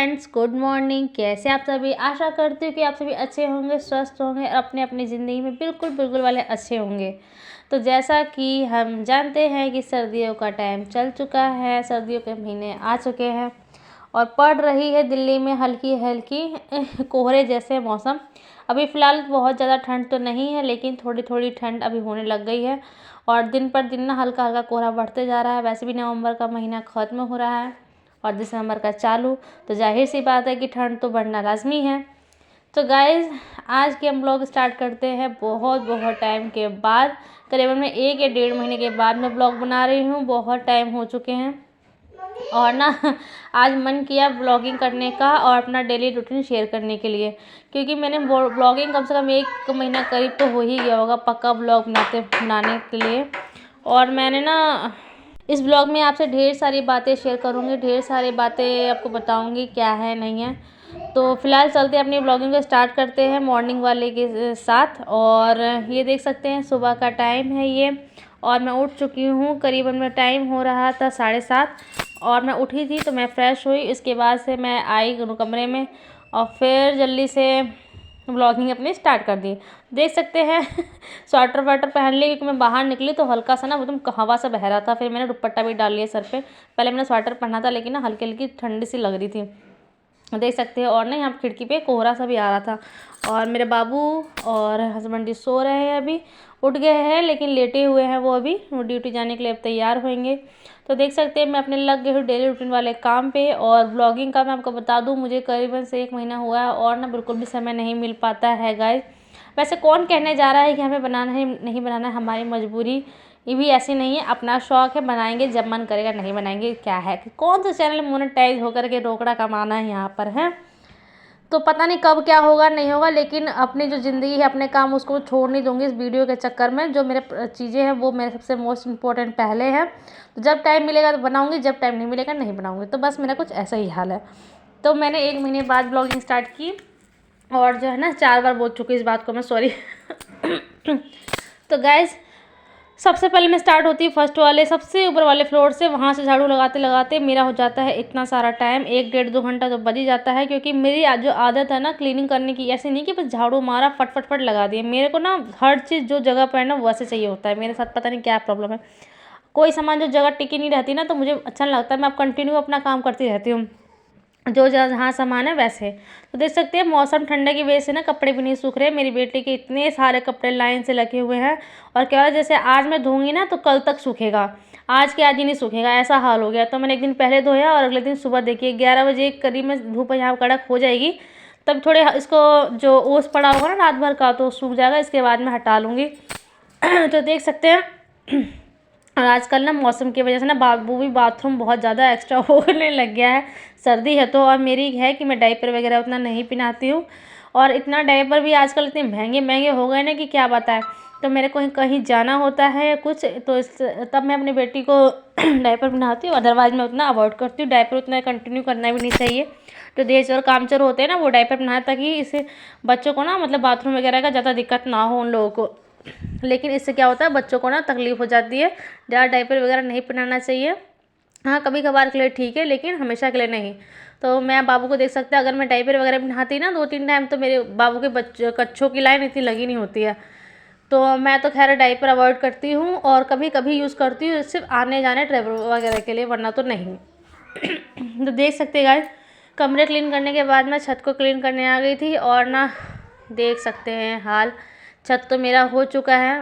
Friends, good morning. कैसे आप सभी? आशा करती हूँ कि आप सभी अच्छे होंगे, स्वस्थ होंगे और अपने अपनी ज़िंदगी में बिल्कुल बिल्कुल वाले अच्छे होंगे। तो जैसा कि हम जानते हैं कि सर्दियों का टाइम चल चुका है, सर्दियों के महीने आ चुके हैं और पड़ रही है दिल्ली में हल्की हल्की कोहरे जैसे मौसम। अभी फ़िलहाल बहुत ज़्यादा ठंड तो नहीं है, लेकिन थोड़ी थोड़ी ठंड अभी होने लग गई है और दिन पर दिन ना हल्का हल्का कोहरा बढ़ते जा रहा है। वैसे भी नवंबर का महीना ख़त्म हो रहा है और दिसंबर का चालू, तो जाहिर सी बात है कि ठंड तो बढ़ना लाजमी है। तो गाइज़, आज के हम ब्लॉग स्टार्ट करते हैं बहुत बहुत टाइम के बाद। करीबन मैं 1 या 1.5 महीने के बाद मैं ब्लॉग बना रही हूँ। बहुत टाइम हो चुके हैं और ना आज मन किया ब्लॉगिंग करने का और अपना डेली रूटीन शेयर करने के लिए, क्योंकि मैंने ब्लॉगिंग कम से कम 1 महीना करीब तो हो ही गया होगा पक्का ब्लॉग बनाने के लिए। और मैंने ना इस ब्लॉग में आपसे ढेर सारी बातें शेयर करूँगी, ढेर सारी बातें आपको बताऊँगी क्या है नहीं है। तो फिलहाल चलते अपनी ब्लॉगिंग को स्टार्ट करते हैं मॉर्निंग वाले के साथ। और ये देख सकते हैं सुबह का टाइम है ये, और मैं उठ चुकी हूँ। करीबन में टाइम हो रहा था 7:30 और मैं उठी थी तो मैं फ़्रेश हुई। इसके बाद से मैं आई कमरे में और फिर जल्दी से ब्लॉगिंग अपनी स्टार्ट कर दी। देख सकते हैं स्वेटर वाटर पहन ली क्योंकि मैं बाहर निकली तो हल्का सा ना एकदम हवा सा बह रहा था। फिर मैंने दुपट्टा भी डाल लिया सर पे। पहले मैंने स्वेटर पहना था लेकिन ना हल्की हल्की ठंडी सी लग रही थी, देख सकते हैं। और ना यहाँ खिड़की पे कोहरा सा भी आ रहा था। और मेरे बाबू और हस्बैंड जी सो रहे हैं, अभी उठ गए हैं लेकिन लेटे हुए हैं। वो अभी ड्यूटी जाने के लिए अब तैयार होंगे। तो देख सकते हैं मैं अपने लग गई हूँ डेली रूटीन वाले काम पे। और ब्लॉगिंग का मैं आपको बता दूँ, मुझे करीबन से 1 महीना हुआ है और ना बिल्कुल भी समय नहीं मिल पाता है गाइस। वैसे कौन कहने जा रहा है कि हमें बनाना है नहीं बनाना है, हमारी मजबूरी ये भी ऐसी नहीं है, अपना शौक़ है, बनाएंगे जब मन करेगा, नहीं बनाएंगे क्या है कि कौन सा चैनल मोनेटाइज होकर के रोकड़ा कमाना है यहाँ पर है। तो पता नहीं कब क्या होगा नहीं होगा, लेकिन अपनी जो ज़िंदगी है अपने काम उसको छोड़ नहीं दूँगी इस वीडियो के चक्कर में। जो मेरे चीज़ें हैं वो मेरे सबसे मोस्ट इम्पोर्टेंट पहले है। तो जब टाइम मिलेगा तो बनाऊँगी, जब टाइम नहीं मिलेगा नहीं बनाऊँगी। तो बस मेरा कुछ ऐसा ही हाल है। तो मैंने 1 महीने बाद ब्लॉगिंग स्टार्ट की और जो है ना 4 बार बोल चुकी इस बात को मैं, सॉरी। तो गाइज़, सबसे पहले मैं स्टार्ट होती है फर्स्ट वाले सबसे ऊपर वाले फ्लोर से। वहाँ से झाड़ू लगाते लगाते मेरा हो जाता है इतना सारा टाइम, 1 डेढ़ 2 घंटा तो बज ही जाता है। क्योंकि मेरी जो आदत है ना क्लीनिंग करने की, ऐसे नहीं कि बस झाड़ू मारा फट फट फट लगा दिए। मेरे को ना हर चीज़ जो जगह पर है ना वैसे चाहिए होता है। मेरे साथ पता नहीं क्या प्रॉब्लम है, कोई सामान जो जगह टिकी नहीं रहती ना तो मुझे अच्छा नहीं लगता। मैं अब कंटिन्यू अपना काम करती रहती हूँ, जो जहाँ सामान है वैसे। तो देख सकते हैं मौसम ठंडे की वजह से ना कपड़े भी नहीं सूख रहे। मेरी बेटी के इतने सारे कपड़े लाइन से लगे हुए हैं और क्या है जैसे आज मैं धोऊंगी ना तो कल तक सूखेगा, आज के आज ही नहीं सूखेगा, ऐसा हाल हो गया। तो मैंने एक दिन पहले धोया और अगले दिन सुबह देखिए 11 बजे करीब में धूप यहाँ कड़क हो जाएगी, तब थोड़े इसको जो ओस पड़ा होगा ना रात भर का तो सूख जाएगा, इसके बाद मैं हटा लूँगी। तो देख सकते हैं और आजकल ना मौसम की वजह से ना बाबू भी बाथरूम बहुत ज़्यादा एक्स्ट्रा होने लग गया है। सर्दी है तो, और मेरी है कि मैं डायपर वगैरह उतना नहीं पहनाती हूँ। और इतना डायपर भी आजकल इतने महंगे महंगे हो गए ना कि क्या बताएं। तो मेरे को कहीं जाना होता है कुछ तो तब मैं अपनी बेटी को डायपर पहनाती हूँ, अदरवाइज़ मैं उतना अवॉइड करती हूँ। डायपर उतना कंटिन्यू करना भी नहीं चाहिए। तो देश और कामचोर होते हैं ना वो डायपर पहनाए ताकि इसे बच्चों को ना मतलब बाथरूम वगैरह का ज़्यादा दिक्कत ना हो उन लोगों को। लेकिन इससे क्या होता है बच्चों को ना तकलीफ़ हो जाती है। ज़्यादा डायपर वगैरह नहीं पहनाना चाहिए। हाँ, कभी कभार के लिए ठीक है लेकिन हमेशा के लिए नहीं। तो मैं बाबू को देख सकते हैं, अगर मैं डायपर वगैरह पहनाती ना 2-3 टाइम तो मेरे बाबू के कच्छों की लाइन इतनी लगी नहीं होती है। तो मैं तो खैर डायपर अवॉइड करती हूँ और कभी कभी यूज़ करती हूँ सिर्फ आने जाने ट्रैवल वगैरह के लिए, वरना तो नहीं। तो देख सकते हैं गाइस, कमरे क्लीन करने के बाद मैं छत को क्लीन करने आ गई थी और ना देख सकते हैं हाल, छत तो मेरा हो चुका है।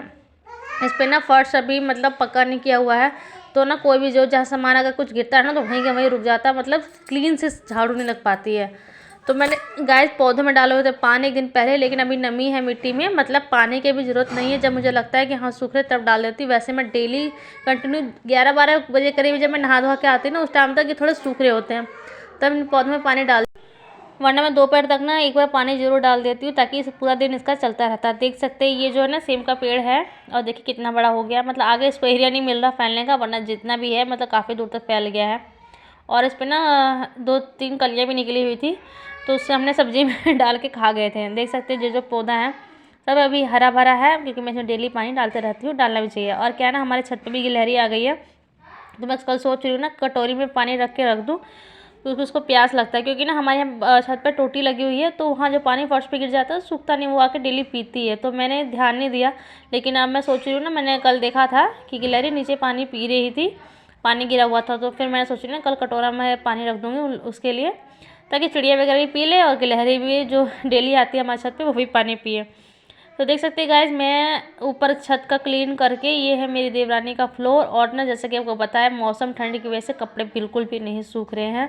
इस पर ना फर्श अभी मतलब पक्का नहीं किया हुआ है, तो ना कोई भी जो जहाँ सामान अगर कुछ गिरता है ना तो वहीं का वहीं रुक जाता है, मतलब क्लीन से झाड़ू नहीं लग पाती है। तो मैंने गाइस पौधों में डाले हुए थे पानी 1 दिन पहले, लेकिन अभी नमी है मिट्टी में, मतलब पानी की भी ज़रूरत नहीं है। जब मुझे लगता है कि हाँ सूख रहे तब डाल देती। वैसे मैं डेली कंटिन्यू 11-12 बजे करीब जब मैं नहा धो के आती ना उस टाइम तक ये थोड़े सूख रहे होते हैं, तब इन पौधों में पानी डाल, वरना मैं दोपहर तक ना एक बार पानी ज़रूर डाल देती हूँ ताकि पूरा दिन इसका चलता रहता है। देख सकते हैं ये जो है ना सेम का पेड़ है और देखिए कितना बड़ा हो गया, मतलब आगे इसको एरिया नहीं मिल रहा फैलने का, वरना जितना भी है मतलब काफ़ी दूर तक फैल गया है। और इस पर ना 2-3 कलियाँ भी निकली हुई थी तो उससे हमने सब्जी में डाल के खा गए थे। देख सकते हैं जो पौधा है सब अभी हरा भरा है क्योंकि मैं इसमें डेली पानी डालते रहती हूँ, डालना भी चाहिए। और क्या है ना हमारे छत पर भी गिलहरी आ गई है, तो मैं कल सोच रही हूँ ना कटोरी में पानी रख के रख दूँ क्योंकि उसको प्यास लगता है, क्योंकि ना हमारे यहाँ छत पर टोटी लगी हुई है, तो वहाँ जो पानी फर्श पे गिर जाता है सूखता नहीं, वो आके डेली पीती है। तो मैंने ध्यान नहीं दिया, लेकिन अब मैं सोच रही हूँ ना, मैंने कल देखा था कि गिलहरी नीचे पानी पी रही थी, पानी गिरा हुआ था। तो फिर मैंने सोच रही ना कल कटोरा में पानी रख दूँगी उसके लिए, ताकि चिड़िया वगैरह भी पी ले और गिलहरी भी जो डेली आती है हमारे छत पे वो भी पानी पिए। तो देख सकते हैं गाइज, मैं ऊपर छत का क्लीन करके, ये है मेरी देवरानी का फ्लोर। और ना जैसे कि आपको बताया, मौसम ठंड की वजह से कपड़े बिल्कुल भी नहीं सूख रहे हैं।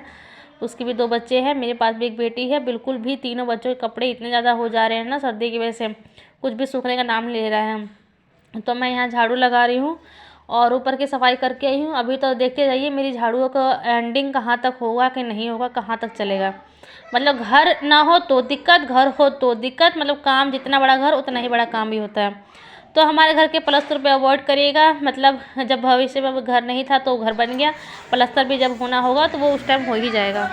उसके भी 2 बच्चे हैं, मेरे पास भी एक बेटी है, बिल्कुल भी तीनों बच्चों के कपड़े इतने ज़्यादा हो जा रहे हैं ना सर्दी की वजह से, कुछ भी सूखने का नाम नहीं ले रहा है। तो मैं यहाँ झाड़ू लगा रही हूँ और ऊपर की सफाई करके आई हूँ। अभी तो देखते जाइए मेरी झाड़ुओं का एंडिंग कहाँ तक होगा कि नहीं होगा, कहाँ तक चलेगा। मतलब घर ना हो तो दिक्कत, घर हो तो दिक्कत, मतलब काम जितना बड़ा घर उतना ही बड़ा काम भी होता है। तो हमारे घर के प्लस्तर पे अवॉइड करिएगा, मतलब जब भविष्य में घर नहीं था तो घर बन गया, प्लस्तर भी जब होना होगा तो वो उस टाइम हो ही जाएगा।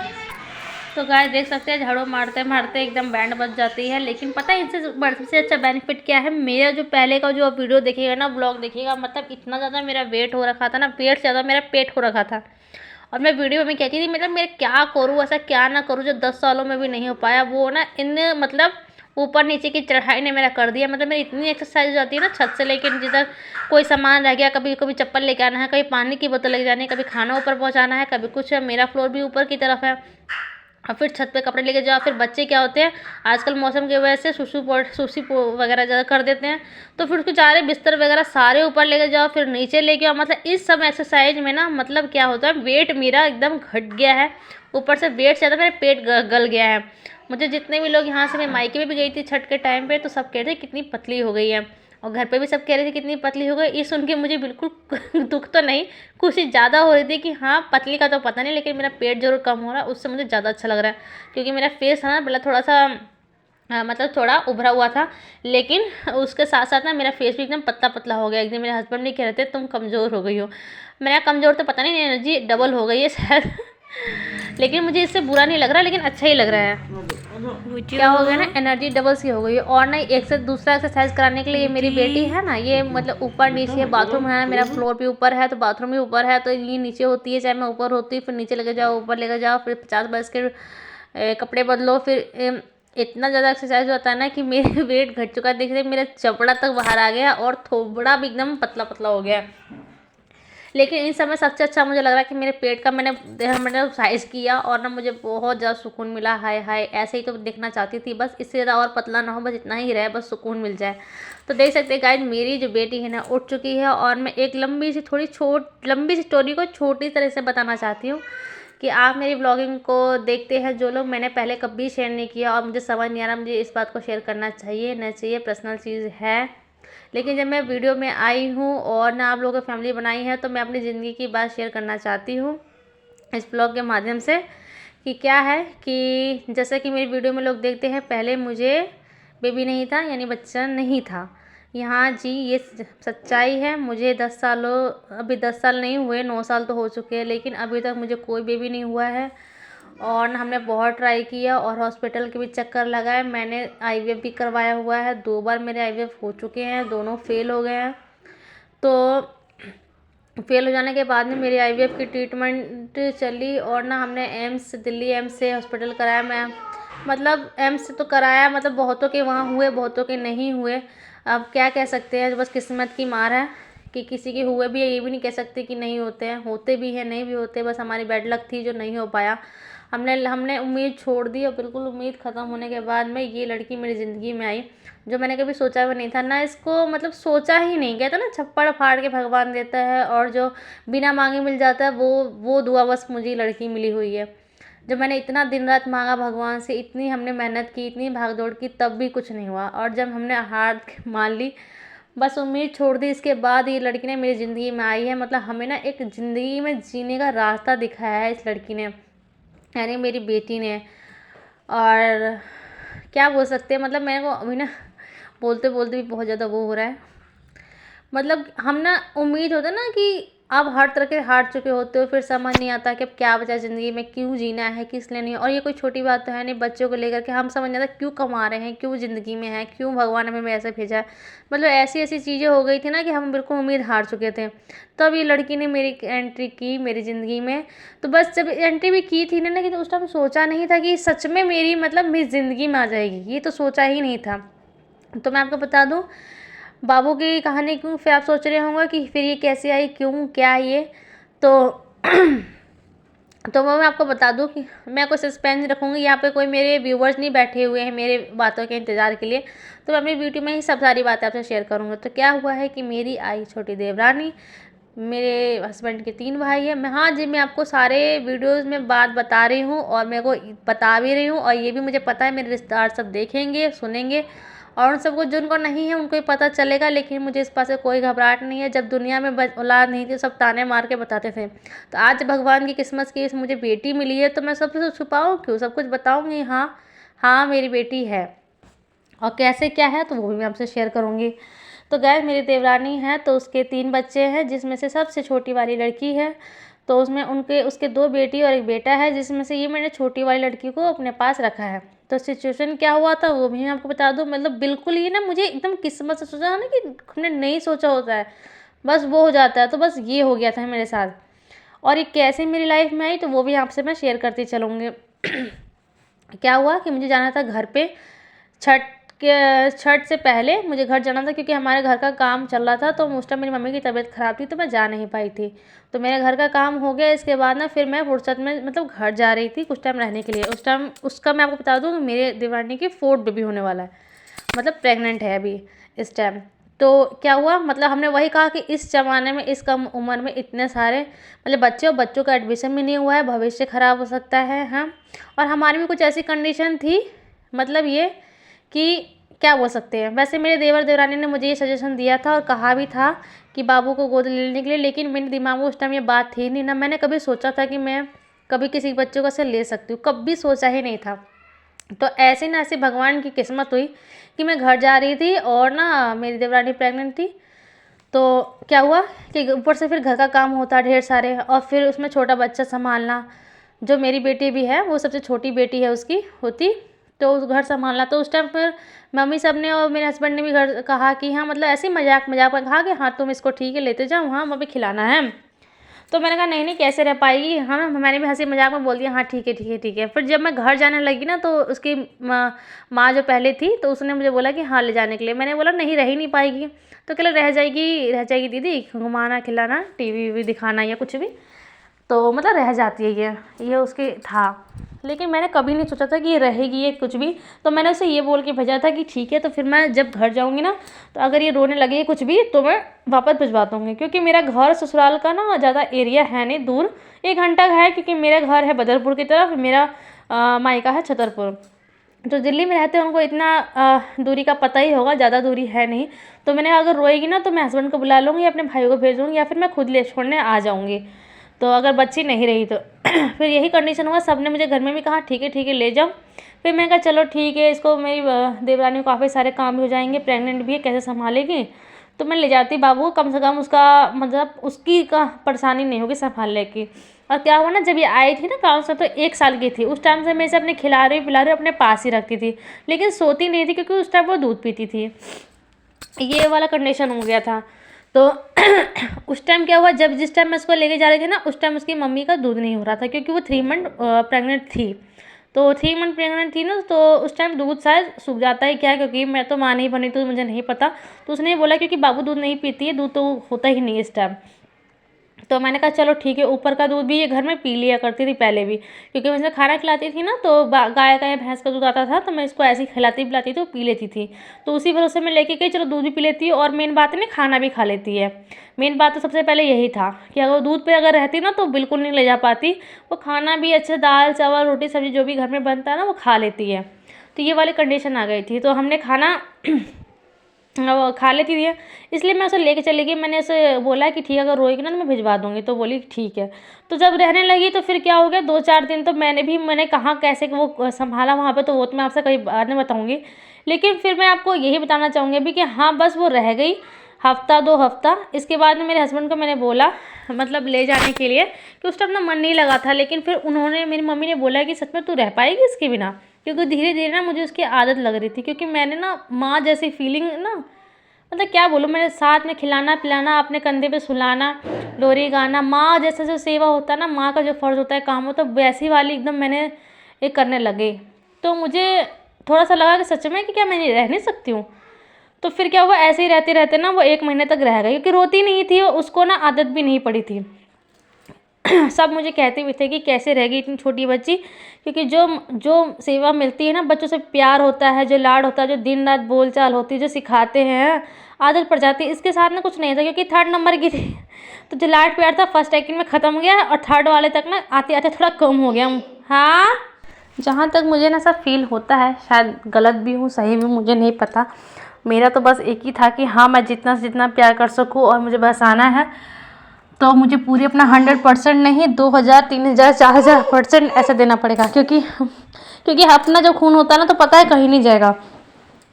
तो गाय देख सकते हैं झाड़ू मारते मारते एकदम बैंड बज जाती है। लेकिन पता है इससे सबसे अच्छा बेनिफिट क्या है, मेरा जो पहले का जो वीडियो देखिएगा ना, ब्लॉग देखिएगा, मतलब इतना ज़्यादा मेरा वेट हो रखा था ना, वेट से ज़्यादा मेरा पेट हो रखा था। और मैं वीडियो में कहती थी मतलब मैं क्या करूँ, ऐसा क्या ना करूँ जो 10 सालों में भी नहीं हो पाया, वो ना इन मतलब ऊपर नीचे की चढ़ाई ने मेरा कर दिया। मतलब मेरी इतनी एक्सरसाइज हो जाती है ना, छत से लेकर जिधर कोई सामान रह गया, कभी कभी चप्पल लेके आना है, कभी पानी की बोतल लेके जानी है, कभी खाना ऊपर पहुंचाना है, कभी कुछ है। मेरा फ्लोर भी ऊपर की तरफ है, और फिर छत पे कपड़े लेके जाओ। फिर बच्चे क्या होते हैं आजकल मौसम की वजह से सुसु वगैरह ज़्यादा कर देते हैं, तो फिर उसके सारे बिस्तर वगैरह सारे ऊपर लेके जाओ, फिर नीचे लेके आओ। मतलब इस सब एक्सरसाइज में ना मतलब क्या होता है, वेट मेरा एकदम घट गया है, ऊपर से वेट से ज़्यादा मेरा पेट गल गया है। मुझे जितने भी लोग यहाँ से, मैं मायके में भी गई थी छठ के टाइम पे, तो सब कह रहे कितनी पतली हो गई है, और घर पे भी सब कह रहे थे कितनी पतली हो गई। ये सुन के मुझे बिल्कुल दुख तो नहीं, खुशी ज़्यादा हो रही थी कि हाँ पतली का तो पता नहीं, लेकिन मेरा पेट जरूर कम हो रहा है, उससे मुझे ज़्यादा अच्छा लग रहा है। क्योंकि मेरा फेस है ना पहले थोड़ा सा मतलब थोड़ा उभरा हुआ था, लेकिन उसके साथ साथ ना मेरा फेस भी एकदम पतला पतला हो गया। एकदम मेरे हस्बैंड भी कह रहे थे तुम कमज़ोर हो गई हो। मेरा कमज़ोर तो पता नहीं, एनर्जी डबल हो गई है शायद लेकिन मुझे इससे बुरा नहीं लग रहा, लेकिन अच्छा ही लग रहा है। क्या हो गया ना, एनर्जी डबल सी हो गई है। और ना एक से दूसरा एक्सरसाइज कराने के लिए मेरी बेटी है ना, ये मतलब ऊपर नीचे बाथरूम है, मेरा फ्लोर भी ऊपर है तो बाथरूम भी ऊपर है, तो ये नीचे होती है, चाहे मैं ऊपर होती हूँ, फिर नीचे लेके जाओ, ऊपर लेके जाओ, फिर 50 के कपड़े बदलो, फिर इतना ज़्यादा एक्सरसाइज होता है ना कि मेरे वेट घट चुका है। देख रहे मेरा चपड़ा तक बाहर आ गया और थोबड़ा भी एकदम पतला पतला हो गया। लेकिन इन समय सबसे अच्छा मुझे लग रहा है कि मेरे पेट का मैंने साइज़ किया, और ना मुझे बहुत ज़्यादा सुकून मिला। हाय हाय, ऐसे ही तो देखना चाहती थी, बस इससे ज़्यादा और पतला ना हो, बस इतना ही रहे, बस सुकून मिल जाए। तो देख सकते हैं गाइस, मेरी जो बेटी है ना उठ चुकी है, और मैं एक लंबी सी स्टोरी को छोटी तरह से बताना चाहती हूँ कि आप मेरी ब्लॉगिंग को देखते हैं जो लोग, मैंने पहले कभी शेयर नहीं किया, और मुझे समझ नहीं आ रहा मुझे इस बात को शेयर करना चाहिए न चाहिए, पर्सनल चीज़ है। लेकिन जब मैं वीडियो में आई हूँ और ना आप लोगों की फैमिली बनाई है, तो मैं अपनी ज़िंदगी की बात शेयर करना चाहती हूँ इस ब्लॉग के माध्यम से। कि क्या है कि जैसा कि मेरी वीडियो में लोग देखते हैं, पहले मुझे बेबी नहीं था, यानी बच्चा नहीं था। यहाँ जी ये सच्चाई है। मुझे 10 सालों, अभी 10 साल नहीं हुए, 9 साल तो हो चुके हैं, लेकिन अभी तक मुझे कोई बेबी नहीं हुआ है। और हमने बहुत ट्राई किया और हॉस्पिटल के भी चक्कर लगाए। मैंने आईवीएफ भी करवाया हुआ है, 2 बार मेरे आईवीएफ हो चुके हैं, दोनों फेल हो गए हैं। तो फेल हो जाने के बाद में मेरी आईवीएफ की ट्रीटमेंट चली, और ना हमने दिल्ली एम्स से हॉस्पिटल कराया। मैं मतलब एम्स से तो कराया, मतलब बहुतों के वहाँ हुए, बहुतों के नहीं हुए। अब क्या कह सकते हैं, बस किस्मत की मार है कि किसी के हुए भी है, ये भी नहीं कह सकते कि नहीं होते हैं, होते भी हैं, नहीं भी होते, बस हमारी बैड लक थी जो नहीं हो पाया। हमने उम्मीद छोड़ दी, और बिल्कुल उम्मीद ख़त्म होने के बाद में ये लड़की मेरी ज़िंदगी में आई, जो मैंने कभी सोचा भी नहीं था ना। इसको मतलब सोचा ही नहीं, कहता ना छप्पड़ फाड़ के भगवान देता है, और जो बिना मांगे मिल जाता है वो दुआ बस मुझे लड़की मिली हुई है। जब मैंने इतना दिन रात मांगा भगवान से, इतनी हमने मेहनत की, इतनी भाग दौड़ की, तब भी कुछ नहीं हुआ। और जब हमने हार मान ली, बस उम्मीद छोड़ दी, इसके बाद ये लड़की ने मेरी ज़िंदगी में आई है। मतलब हमें ना एक ज़िंदगी में जीने का रास्ता दिखाया है इस लड़की ने, यानी मेरी बेटी ने। और क्या बोल सकते हैं, मतलब मेरे को अभी ना बोलते बोलते भी बहुत ज़्यादा वो हो रहा है। मतलब हम ना उम्मीद होता है ना कि आप हर तरह के हार चुके होते हो, फिर समझ नहीं आता कि अब क्या बचा ज़िंदगी में, क्यों जीना है, किस लिए नहीं। और ये कोई छोटी बात तो है नहीं, बच्चों को लेकर के हम समझ नहीं आता क्यों कमा रहे हैं, क्यों ज़िंदगी में है, क्यों भगवान हमें ऐसे भेजा है। मतलब ऐसी ऐसी चीज़ें हो गई थी ना कि हम बिल्कुल उम्मीद हार चुके थे। तब ये लड़की ने मेरी एंट्री की मेरी ज़िंदगी में। तो बस जब एंट्री भी की थी ना, लेकिन उस टाइम सोचा नहीं था कि सच में मेरी मतलब मेरी ज़िंदगी में आ जाएगी, ये तो सोचा ही नहीं था। तो मैं आपको बता दूँ बाबू की कहानी क्यों, फिर आप सोच रहे होंगे कि फिर ये कैसे आई, क्यों, क्या ये। तो तो मैं आपको बता दूं कि मैं कोई सस्पेंस रखूँगी, यहाँ पे कोई मेरे व्यूवर्स नहीं बैठे हुए हैं मेरे बातों के इंतज़ार के लिए। तो मैं अपनी वीडियो में ही सब सारी बातें आपसे शेयर करूँगी। तो क्या हुआ है कि मेरी आई छोटी देवरानी, मेरे हस्बैंड के 3 भाई हैं। मैं, हाँ जी, मैं आपको सारे वीडियोज़ में बात बता रही हूँ और मेरे को बता भी रही हूँ, और ये भी मुझे पता है मेरे रिश्तेदार सब देखेंगे, सुनेंगे, और उन सबको जिनको नहीं है उनको ही पता चलेगा। लेकिन मुझे इस बात से कोई घबराहट नहीं है। जब दुनिया में औलाद नहीं थी, सब ताने मार के बताते थे। तो आज भगवान की किस्मत की मुझे बेटी मिली है, तो मैं सबसे छुपाऊँ क्यों, सब कुछ बताऊँगी। हाँ हाँ, मेरी बेटी है, और कैसे क्या है तो वो भी मैं आपसे शेयर करूँगी। तो गाइस मेरी देवरानी है, तो उसके 3 बच्चे हैं, जिसमें से सबसे छोटी वाली लड़की है। तो उसमें उसके 2 बेटी और 1 बेटा है, जिसमें से ये मैंने छोटी वाली लड़की को अपने पास रखा है। तो सिचुएशन क्या हुआ था वो भी मैं आपको बता दूँ। मतलब बिल्कुल ये ना मुझे एकदम किस्मत से, सोचा ना कि हमने नहीं सोचा होता है, बस वो हो जाता है। तो बस ये हो गया था मेरे साथ, और ये कैसे मेरी लाइफ में आई तो वो भी आपसे मैं शेयर करती चलूँगी। क्या हुआ कि मुझे जाना था घर पे, छठ छठ से पहले मुझे घर जाना था, क्योंकि हमारे घर का काम चल रहा था। तो उस टाइम मेरी मम्मी की तबीयत ख़राब थी, तो मैं जा नहीं पाई थी। तो मेरे घर का काम हो गया, इसके बाद ना फिर मैं फुर्सत में मतलब घर जा रही थी कुछ टाइम रहने के लिए। उस टाइम उसका मैं आपको बता दूँ, मेरे देवरानी की 4th बेबी होने वाला है, मतलब प्रेग्नेंट है अभी इस टाइम। तो क्या हुआ, मतलब हमने वही कहा कि इस ज़माने में इस कम उम्र में इतने सारे मतलब बच्चे, और बच्चों का एडमिशन भी नहीं हुआ है, भविष्य ख़राब हो सकता है। हाँ, और हमारी भी कुछ ऐसी कंडीशन थी, मतलब ये कि क्या बोल सकते हैं। वैसे मेरे देवर देवरानी ने मुझे ये सजेशन दिया था और कहा भी था कि बाबू को गोद लेने के लिए, लेकिन मेरे दिमाग में उस टाइम ये बात थी नहीं ना। मैंने कभी सोचा था कि मैं कभी किसी बच्चे को ऐसे ले सकती हूँ, कभी सोचा ही नहीं था। तो ऐसे ना ऐसे भगवान की किस्मत हुई कि मैं घर जा रही थी और ना मेरी देवरानी प्रेग्नेंट थी। तो क्या हुआ कि ऊपर से फिर घर का काम होता ढेर सारे, और फिर उसमें छोटा बच्चा संभालना। जो मेरी बेटी भी है वो सबसे छोटी बेटी है उसकी होती, तो उस घर संभालना। तो उस टाइम फिर मम्मी सब ने और मेरे हस्बैंड ने भी घर कहा कि हाँ, मतलब ऐसे ही मजाक मजाक में कहा कि हाँ तुम इसको ठीक है लेते जाओ, हाँ मम्मी खिलाना है। तो मैंने कहा नहीं नहीं, कैसे रह पाएगी। हाँ, मैंने भी हंसी मजाक में बोल दिया हाँ ठीक है ठीक है ठीक है। फिर जब मैं घर जाने लगी ना, तो उसकी माँ जो पहले थी, तो उसने मुझे बोला कि हाँ ले जाने के लिए। मैंने बोला नहीं, रह ही नहीं पाएगी। तो कहला रह जाएगी दीदी, घुमाना खिलाना टीवी वीवी दिखाना या कुछ भी, तो मतलब रह जाती है ये उसके था। लेकिन मैंने कभी नहीं सोचा था कि ये रहेगी ये कुछ भी। तो मैंने उसे ये बोल के भेजा था कि ठीक है, तो फिर मैं जब घर जाऊँगी ना, तो अगर ये रोने लगे कुछ भी तो मैं वापस भिजवा दूँगी। क्योंकि मेरा घर ससुराल का ना ज़्यादा एरिया है नहीं, दूर 1 घंटा का है, क्योंकि मेरा घर है बदरपुर की तरफ, मेरा मायका है छतरपुर। जो दिल्ली में रहते हैं उनको इतना दूरी का पता ही होगा, ज़्यादा दूरी है नहीं। तो मैंने अगर रोएगी ना, तो मैं हस्बैंड को बुला लूँगी, अपने भाई को भेज दूँगी, या फिर मैं खुद ले छोड़ने आ जाऊँगी, तो अगर बच्ची नहीं रही तो। फिर यही कंडीशन हुआ, सब ने मुझे घर में भी कहा ठीक है ले जाओ। फिर मैं कहा चलो ठीक है, इसको मेरी देवरानी को काफ़ी सारे काम भी हो जाएंगे, प्रेग्नेंट भी है, कैसे संभालेगी। तो मैं ले जाती बाबू को, कम से कम उसका मतलब उसकी का परेशानी नहीं होगी संभालने की। और क्या हुआ ना, जब ये आई थी ना गाँव से, तो 1 साल की थी। उस टाइम से मैं इसे अपने खिला रही पिला रही अपने पास ही रखती थी, लेकिन सोती नहीं थी, क्योंकि उस टाइम वो दूध पीती थी। ये वाला कंडीशन हो गया था। तो उस टाइम क्या हुआ, जब जिस टाइम मैं उसको लेके जा रही थी ना, उस टाइम उसकी मम्मी का दूध नहीं हो रहा था, क्योंकि वो 3 मंथ प्रेग्नेंट थी। तो 3 मंथ प्रेग्नेंट थी ना, तो उस टाइम दूध शायद सूख जाता है क्या, क्योंकि मैं तो माँ नहीं बनी तो मुझे नहीं पता। तो उसने बोला क्योंकि बाबू दूध नहीं पीती है, दूध तो होता ही नहीं इस टाइम। तो मैंने कहा चलो ठीक है, ऊपर का दूध भी ये घर में पी लिया करती थी पहले भी, क्योंकि मैं इसे खाना खिलाती थी ना, तो गाय का या भैंस का दूध आता था, तो मैं इसको ऐसे ही खिलाती पिलाती थी, वो पी लेती थी। तो उसी भरोसे में लेके गई, चलो दूध भी पी लेती है, और मेन बात है ना खाना भी खा लेती है। मेन बात तो सबसे पहले यही था कि अगर दूध पे अगर रहती ना, तो बिल्कुल नहीं ले जा पाती। वो खाना भी अच्छे दाल चावल रोटी सब्जी जो भी घर में बनता है ना, वो खा लेती है। तो ये वाली कंडीशन आ गई थी, तो हमने खाना वो खा लेती थी, इसलिए मैं उसे लेके चली गई। मैंने उसे बोला कि ठीक है, अगर रोएगी ना तो मैं भिजवा दूँगी, तो बोली ठीक है। तो जब रहने लगी, तो फिर क्या हो गया, 2-4 दिन तो मैंने कहाँ कैसे वो संभाला वहाँ पे, तो वो तो मैं आपसे कहीं बाद में बताऊँगी। लेकिन फिर मैं आपको यही बताना चाहूँगी अभी कि हाँ, बस वो रह गई। हफ्ता 2 हफ्ता। इसके बाद में मेरे हस्बैंड को मैंने बोला मतलब ले जाने के लिए, कि उस टाइम ना मन नहीं लगा था, लेकिन फिर उन्होंने, मेरी मम्मी ने बोला कि सच में तू रह पाएगी इसके बिना, क्योंकि धीरे धीरे ना मुझे उसकी आदत लग रही थी, क्योंकि मैंने ना माँ जैसी फीलिंग ना, मतलब क्या बोलूँ, मैंने साथ में खिलाना पिलाना, अपने कंधे पे सुलाना, लोरी गाना, माँ जैसा जो सेवा होता है ना, माँ का जो फ़र्ज़ होता है, काम होता है, वैसी वाली एकदम मैंने ये करने लगे। तो मुझे थोड़ा सा लगा कि सच में कि क्या मैं रह नहीं सकती हूँ। तो फिर क्या हुआ, ऐसे ही रहते रहते ना वो 1 महीने तक रह गई, क्योंकि रोती नहीं थी, उसको ना आदत भी नहीं पड़ी थी। सब मुझे कहते भी थे कि कैसे रहेगी इतनी छोटी बच्ची, क्योंकि जो जो सेवा मिलती है ना, बच्चों से प्यार होता है, जो लाड होता है, जो दिन रात बोलचाल होती है, जो सिखाते हैं, आदत पड़ जाती है। इसके साथ ना कुछ नहीं था, क्योंकि 3rd नंबर की थी, तो जो लाड प्यार था 1st 2nd में ख़त्म हो गया, और 3rd वाले तक ना आते आते थोड़ा कम हो गया। हाँ, जहाँ तक मुझे ना सब फील होता है, शायद गलत भी हूँ सही भी, मुझे नहीं पता। मेरा तो बस एक ही था कि हाँ, मैं जितना से जितना प्यार कर सकूँ और मुझे बस आना है, तो मुझे पूरी अपना 100% नहीं, 2000 3000 4000% ऐसा देना पड़ेगा, क्योंकि अपना जब खून होता है ना, तो पता है कहीं नहीं जाएगा,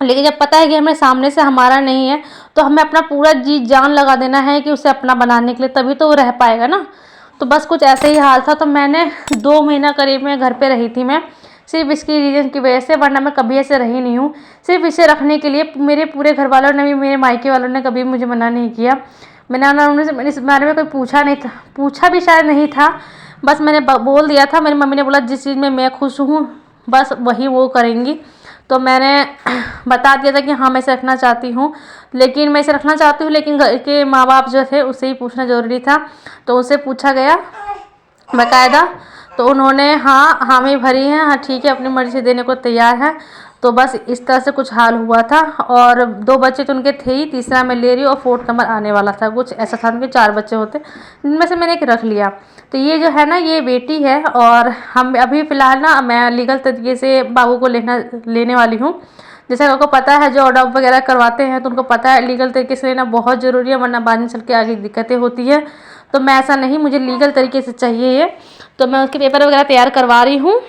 लेकिन जब पता है कि हमें सामने से हमारा नहीं है, तो हमें अपना पूरा जी जान लगा देना है कि उसे अपना बनाने के लिए, तभी तो वो रह पाएगा ना। तो बस कुछ ऐसे ही हाल था। तो मैंने 2 महीना करीब में घर पे रही थी मैं, सिर्फ इसकी रीज़न की वजह से, वरना मैं कभी ऐसे रही नहीं हूँ। सिर्फ इसे रखने के लिए मेरे पूरे घर वालों ने भी, मेरे मायके वालों ने कभी मुझे मना नहीं किया। मैंने इस बारे में कोई पूछा नहीं था, पूछा भी शायद नहीं था, बस मैंने बोल दिया था। मेरी मम्मी ने बोला जिस चीज़ में मैं खुश हूँ बस वही वो करेंगी। तो मैंने बता दिया था कि हाँ मैं इसे रखना चाहती हूँ, लेकिन मैं इसे रखना चाहती हूँ, लेकिन घर के माँ बाप जो थे उससे ही पूछना ज़रूरी था। तो उससे पूछा गया बाकायदा, तो उन्होंने हाँ हामी भरी है, हाँ ठीक है, अपनी मर्ज़ी से देने को तैयार है। तो बस इस तरह से कुछ हाल हुआ था। और 2 बच्चे तो उनके थे ही, तीसरा मैं ले रही हूँ और 4th नंबर आने वाला था, कुछ ऐसा था। उनके 4 बच्चे होते, जिनमें से मैंने एक रख लिया। तो ये जो है ना, ये बेटी है, और हम अभी फ़िलहाल ना मैं लीगल तरीके से बाबू को लेने वाली हूँ। जैसे आपको पता है, जो अडॉप्ट वगैरह करवाते हैं तो उनको पता है लीगल तरीके से लेना बहुत ज़रूरी है, वरना बाद में चल के आगे दिक्कतें होती है। तो मैं ऐसा नहीं, मुझे लीगल तरीके से चाहिए ये। तो मैं उसके पेपर वगैरह तैयार करवा रही हूँ,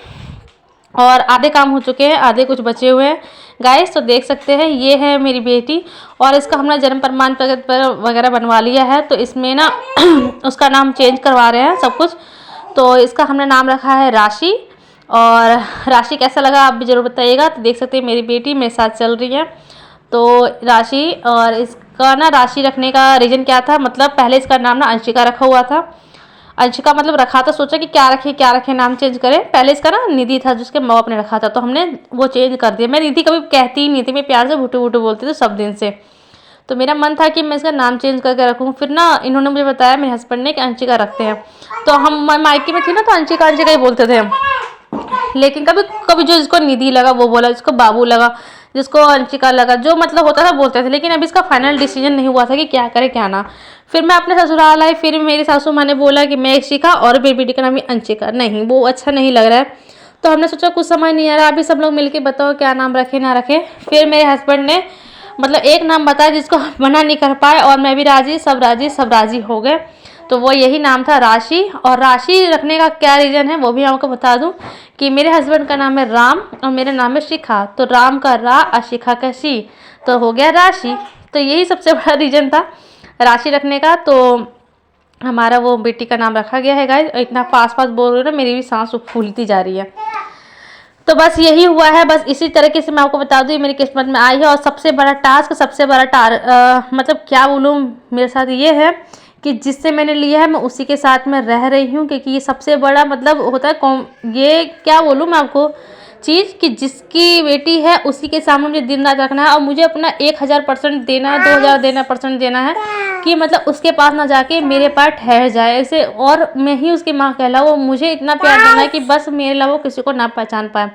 और आधे काम हो चुके हैं, आधे कुछ बचे हुए हैं गाइस। तो देख सकते हैं, ये है मेरी बेटी, और इसका हमने जन्म प्रमाण पत्र वगैरह बनवा लिया है। तो इसमें ना उसका नाम चेंज करवा रहे हैं सब कुछ। तो इसका हमने नाम रखा है राशि। और राशि कैसा लगा आप भी ज़रूर बताइएगा। तो देख सकते हैं मेरी बेटी मेरे साथ चल रही है। तो राशि, और इसका ना राशि रखने का रीज़न क्या था, मतलब पहले इसका नाम ना अंशिका रखा हुआ था। अंशिका मतलब रखा था, सोचा कि क्या रखें नाम चेंज करें। पहले इसका ना निधि था, जिसके माँ बाप ने रखा था, तो हमने वो चेंज कर दिया। मैं निधि कभी कहती ही नहीं थी, मैं प्यार से भुटू भुटू बोलती थी सब दिन से। तो मेरा मन था कि मैं इसका नाम चेंज करके रखूँ। फिर ना इन्होंने मुझे बताया, मेरे हस्बैंड ने, कि अंशिका रखते हैं। तो हम मायके में थी ना, तो अंशिका अंशिका ही बोलते थे हम। लेकिन कभी कभी जो जिसको निधि लगा वो बोला, जिसको बाबू लगा, जिसको अंशिका लगा, जो मतलब होता था बोलते थे। लेकिन अभी इसका फाइनल डिसीजन नहीं हुआ था कि क्या करे क्या ना। फिर मैं अपने ससुराल आई, फिर मेरी सासू माँ ने बोला कि मैं शिखा और मेरी बेटी का नाम ही अंशिका, नहीं वो अच्छा नहीं लग रहा है। तो हमने सोचा कुछ समझ नहीं आ रहा, अभी सब लोग मिलके बताओ क्या नाम रखे ना रखे। फिर मेरे हस्बैंड ने मतलब एक नाम बताया जिसको मना नहीं कर पाए, और मैं भी राजी, सब राजी हो गए। तो वो यही नाम था राशि। और राशि रखने का क्या रीज़न है वो भी आपको बता दूं, कि मेरे हस्बैंड का नाम है राम और मेरा नाम है शिखा। तो राम का रा और शिखा का शी, तो हो गया राशि। तो यही सबसे बड़ा रीज़न था राशि रखने का। तो हमारा वो बेटी का नाम रखा गया है गाइस। इतना फास्ट फास्ट बोल रही हूँ ना, मेरी भी सांस फूलती जा रही है। तो बस यही हुआ है। बस इसी तरीके से मैं आपको बता दूँ, ये मेरी किस्मत में आई है। और सबसे बड़ा टास्क, सबसे बड़ा मतलब क्या बोलूँ, मेरे साथ ये है कि जिससे मैंने लिया है मैं उसी के साथ में रह रही हूँ, क्योंकि ये सबसे बड़ा मतलब होता है ये क्या बोलूँ मैं आपको चीज़, कि जिसकी बेटी है उसी के सामने मुझे दिन रात रखना है, और मुझे अपना 1000% देना है, 2000% देना है, कि मतलब उसके पास ना जाके मेरे पास ठहर जाए ऐसे, और मैं ही उसकी माँ कहलाऊँ। मुझे इतना प्यार देना है कि बस मेरे अलावा किसी को ना पहचान पाए।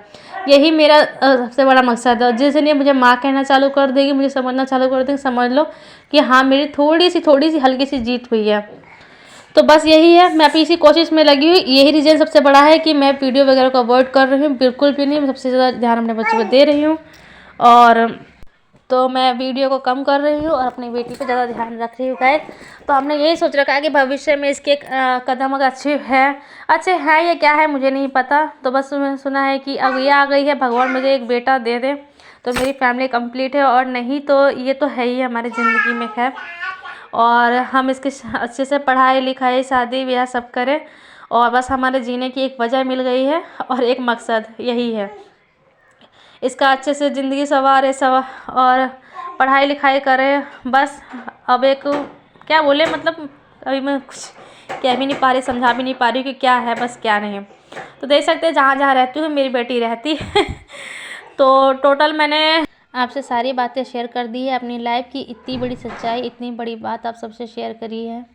यही मेरा सबसे बड़ा मकसद है। जिस दिन ये मुझे माँ कहना चालू कर देगी, मुझे समझना चालू कर देगी, समझ लो कि हाँ मेरी थोड़ी सी हल्की सी जीत हुई है। तो बस यही है, मैं अभी इसी कोशिश में लगी हुई। यही रीज़न सबसे बड़ा है कि मैं वीडियो वगैरह को अवॉइड कर रही हूँ, बिल्कुल भी नहीं। मैं सबसे ज़्यादा ध्यान अपने बच्चों पर दे रही हूँ, और तो मैं वीडियो को कम कर रही हूँ और अपनी बेटी पे ज़्यादा ध्यान रख रही हूँ गाइस। तो हमने यही सोच रखा है कि भविष्य में इसके कदम अगर अच्छे हैं या क्या है मुझे नहीं पता। तो बस मैंने सुना है कि अब ये आ गई है, भगवान मुझे एक बेटा दे दे तो मेरी फैमिली कंप्लीट है, और नहीं तो ये तो है ही हमारी ज़िंदगी में खैर। और हम इसके अच्छे से पढ़ाई लिखाई शादी ब्याह सब करें, और बस हमारे जीने की एक वजह मिल गई है और एक मकसद यही है, इसका अच्छे से ज़िंदगी सवारे और पढ़ाई लिखाई करें बस। अब एक क्या बोले, मतलब अभी मैं कुछ कह भी नहीं पा रही, समझा भी नहीं पा रही कि क्या है बस क्या नहीं। तो देख सकते हैं जहाँ जहाँ रहती हूँ मेरी बेटी रहती है। तो टोटल मैंने आपसे सारी बातें शेयर कर दी है, अपनी लाइफ की इतनी बड़ी सच्चाई, इतनी बड़ी बात आप सबसे शेयर करी है।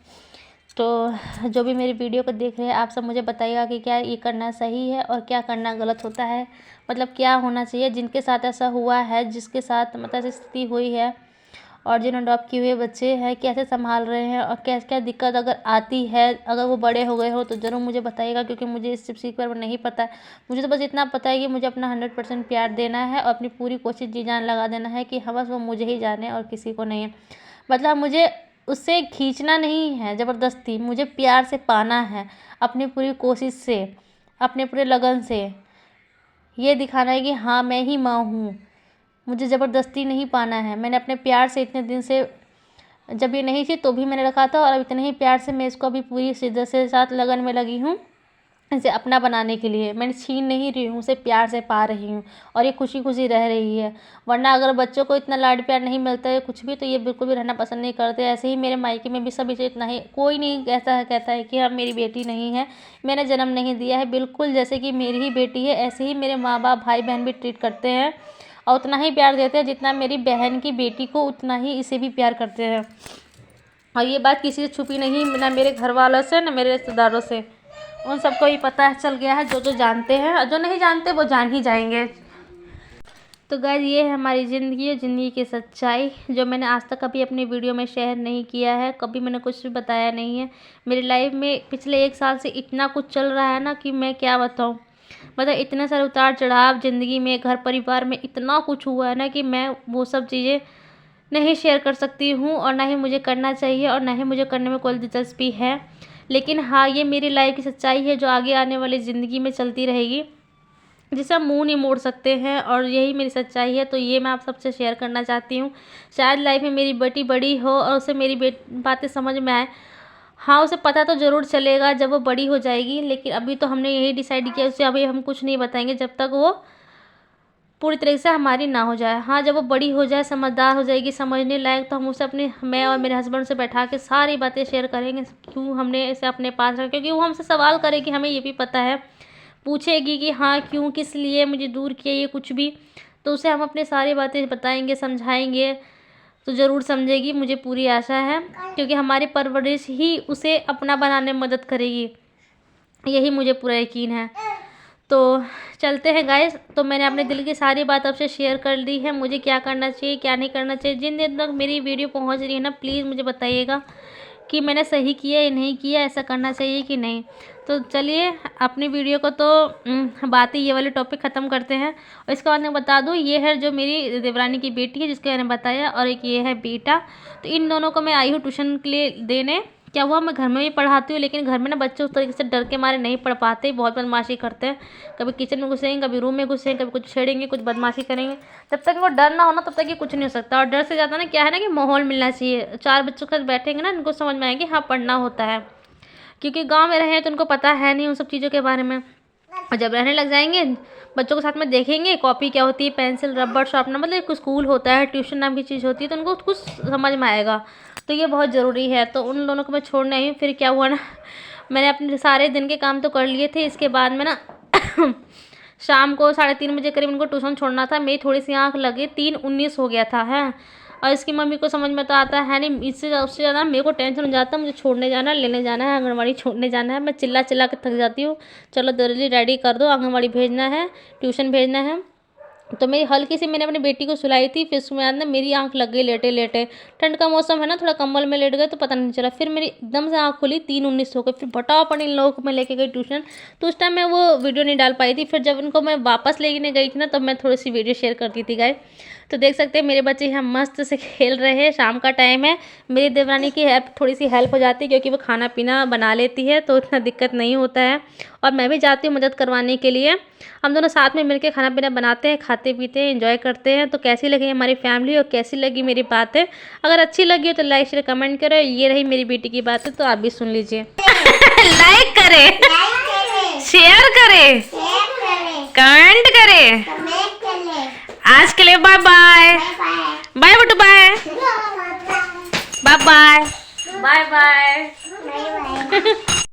तो जो भी मेरी वीडियो को देख रहे हैं आप सब मुझे बताइएगा कि क्या ये करना सही है और क्या करना गलत होता है, मतलब क्या होना चाहिए। जिनके साथ ऐसा हुआ है, जिसके साथ मतलब ऐसी स्थिति हुई है, और जिन्होंने अडॉप्ट किए हुए बच्चे हैं कैसे संभाल रहे हैं, और क्या क्या दिक्कत अगर आती है, अगर वो बड़े हो गए हो तो ज़रूर मुझे बताइएगा, क्योंकि मुझे इस चीज़ पर नहीं पता है। मुझे तो बस इतना पता है कि मुझे अपना 100% प्यार देना है और अपनी पूरी कोशिश जी जान लगा देना है कि हाँ बस वो मुझे ही जाने और किसी को नहीं है। मतलब मुझे उससे खींचना नहीं है ज़बरदस्ती, मुझे प्यार से पाना है, अपनी पूरी कोशिश से, अपने पूरे लगन से ये दिखाना है कि हाँ मैं ही माँ हूँ। मुझे ज़बरदस्ती नहीं पाना है। मैंने अपने प्यार से इतने दिन से, जब ये नहीं थी तो भी मैंने रखा था, और अब इतने ही प्यार से मैं इसको अभी पूरी शिद्दत से साथ लगन में लगी हूँ इसे अपना बनाने के लिए। मैंने छीन नहीं रही हूँ, उसे प्यार से पा रही हूँ और ये खुशी खुशी रह रही है। वरना अगर बच्चों को इतना लाड प्यार नहीं मिलता है कुछ भी, तो ये बिल्कुल भी रहना पसंद नहीं करते। ऐसे ही मेरे मायके में भी सब इसे इतना ही, कोई नहीं ऐसा कहता है कि हाँ मेरी बेटी नहीं है, मैंने जन्म नहीं दिया है। बिल्कुल जैसे कि मेरी ही बेटी है ऐसे ही मेरे माँ बाप भाई बहन भी ट्रीट करते हैं, और उतना ही प्यार देते हैं जितना मेरी बहन की बेटी को, उतना ही इसे भी प्यार करते हैं। और ये बात किसी से छुपी नहीं, ना मेरे घर वालों से ना मेरे रिश्तेदारों से, उन सबको ही पता चल गया है। जो जो जानते हैं और जो नहीं जानते वो जान ही जाएंगे। तो गाइस ये है हमारी ज़िंदगी, ज़िंदगी की सच्चाई, जो मैंने आज तक कभी अपनी वीडियो में शेयर नहीं किया है, कभी मैंने कुछ भी बताया नहीं है। मेरी लाइफ में पिछले 1 साल से इतना कुछ चल रहा है ना कि मैं क्या बताऊँ। मतलब इतने सारे उतार चढ़ाव ज़िंदगी में, घर परिवार में इतना कुछ हुआ है ना कि मैं वो सब चीज़ें नहीं शेयर कर सकती हूँ, और ना ही मुझे करना चाहिए, और ना ही मुझे करने में कोई दिलचस्पी है। लेकिन हाँ ये मेरी लाइफ की सच्चाई है जो आगे आने वाली ज़िंदगी में चलती रहेगी, जिसे हम मुँह नहीं मोड़ सकते हैं, और यही मेरी सच्चाई है। तो ये मैं आप सबसे शेयर करना चाहती हूँ। शायद लाइफ में मेरी बेटी बड़ी हो और उसे मेरी बातें समझ में आए। हाँ उसे पता तो ज़रूर चलेगा जब वो बड़ी हो जाएगी, लेकिन अभी तो हमने यही डिसाइड किया उसे अभी हम कुछ नहीं बताएंगे जब तक वो पूरी तरह से हमारी ना हो जाए। हाँ जब वो बड़ी हो जाए, समझदार हो जाएगी, समझने लायक, तो हम उसे मैं और मेरे हस्बैंड से बैठा के सारी बातें शेयर करेंगे, क्यों हमने इसे अपने पास रखा। क्योंकि वो हमसे सवाल करेगी, हमें ये भी पता है, पूछेगी कि हाँ क्यों, किस लिए मुझे दूर किया, ये कुछ भी। तो उसे हम अपनी सारी बातें बताएंगे, समझाएंगे, तो ज़रूर समझेगी, मुझे पूरी आशा है। क्योंकि हमारी परवरिश ही उसे अपना बनाने में मदद करेगी, यही मुझे पूरा यकीन है। तो चलते हैं गाइस। तो मैंने अपने दिल की सारी बात आपसे शेयर कर दी है, मुझे क्या करना चाहिए क्या नहीं करना चाहिए। जिन दिन तक मेरी वीडियो पहुंच रही है ना, प्लीज़ मुझे बताइएगा कि मैंने सही किया या नहीं किया, ऐसा करना चाहिए कि नहीं। तो चलिए अपनी वीडियो को तो बातें ये वाले टॉपिक ख़त्म करते हैं। और इसके बाद मैं बता दूँ, ये है जो मेरी देवरानी की बेटी है जिसके मैंने बताया, और एक ये है बेटा। तो इन दोनों को मैं आई हूँ ट्यूशन के लिए देने। क्या हुआ, मैं घर में भी पढ़ाती हूँ, लेकिन घर में ना बच्चे उस तरीके से डर के मारे नहीं पढ़ पाते, बहुत बदमाशी करते हैं। कभी किचन में घुसेंगे, कभी रूम में घुसेंगे, कभी कुछ छेड़ेंगे, कुछ बदमाशी करेंगे। जब तक वो डर ना हो ना तब तक ये कुछ नहीं हो सकता। और डर से ज़्यादा ना क्या है ना कि माहौल मिलना चाहिए। 4 बच्चों के साथ बैठेंगे ना, इनको समझ में आएंगे हाँ पढ़ना होता है। क्योंकि गाँव में रहे हैं तो उनको पता है नहीं उन सब चीज़ों के बारे में। और जब रहने लग जाएंगे, बच्चों के साथ में देखेंगे कॉपी क्या होती है, पेंसिल रबड़ शार्पनर, मतलब एक स्कूल होता है, ट्यूशन नाम की चीज़ होती है, तो उनको कुछ समझ में आएगा। तो ये बहुत ज़रूरी है। तो उन दोनों को मैं छोड़ने आई हूँ। फिर क्या हुआ ना, मैंने अपने सारे दिन के काम तो कर लिए थे। इसके बाद में ना शाम को 3:30 बजे करीब उनको ट्यूशन छोड़ना था। मेरी थोड़ी सी आँख लगे, 3:19 हो गया था है। और इसकी मम्मी को समझ में तो आता है नहीं, इससे उससे ज़्यादा मेरे को टेंशन हो जाता है। मुझे छोड़ने जाना है, लेने जाना है, आंगनवाड़ी छोड़ने जाना है। मैं चिल्ला चिल्ला के थक जाती हूँ। चलो जल्दी रेडी कर दो, आंगनवाड़ी भेजना है, ट्यूशन भेजना है। तो मेरी हल्की सी मैंने अपनी बेटी को सुलाई थी, फिर उसमें बाद में मेरी आंख लग गई लेटे लेटे। ठंड का मौसम है ना, थोड़ा कंबल में लेट गए तो पता नहीं चला। फिर मेरी एकदम से आंख खुली, 3:19 हो गए। फिर फटाफट इन लोगों को मैं लेके गई ट्यूशन। तो उस टाइम मैं वो वीडियो नहीं डाल पाई थी। फिर जब उनको मैं वापस लेने गई थी ना, तब मैं थोड़ी सी वीडियो शेयर करती थी गाइस। तो देख सकते हैं मेरे बच्चे यहाँ मस्त से खेल रहे हैं। शाम का टाइम है, मेरी देवरानी की थोड़ी सी हेल्प हो जाती है, क्योंकि वो खाना पीना बना लेती है तो इतना दिक्कत नहीं होता है। और मैं भी जाती हूँ मदद करवाने के लिए। हम दोनों साथ में मिलकर खाना पीना बनाते हैं, खाते पीते हैं, एंजॉय करते हैं। तो कैसी लगी हमारी फैमिली और कैसी लगी मेरी बातें, अगर अच्छी लगी हो तो लाइक शेयर कमेंट करो। ये रही मेरी बेटी की बातें, तो आप भी सुन लीजिए। लाइक करें, शेयर करें, कमेंट करें। आज के लिए बाय बाय। बाय बेटू, bye bye bye bye bye.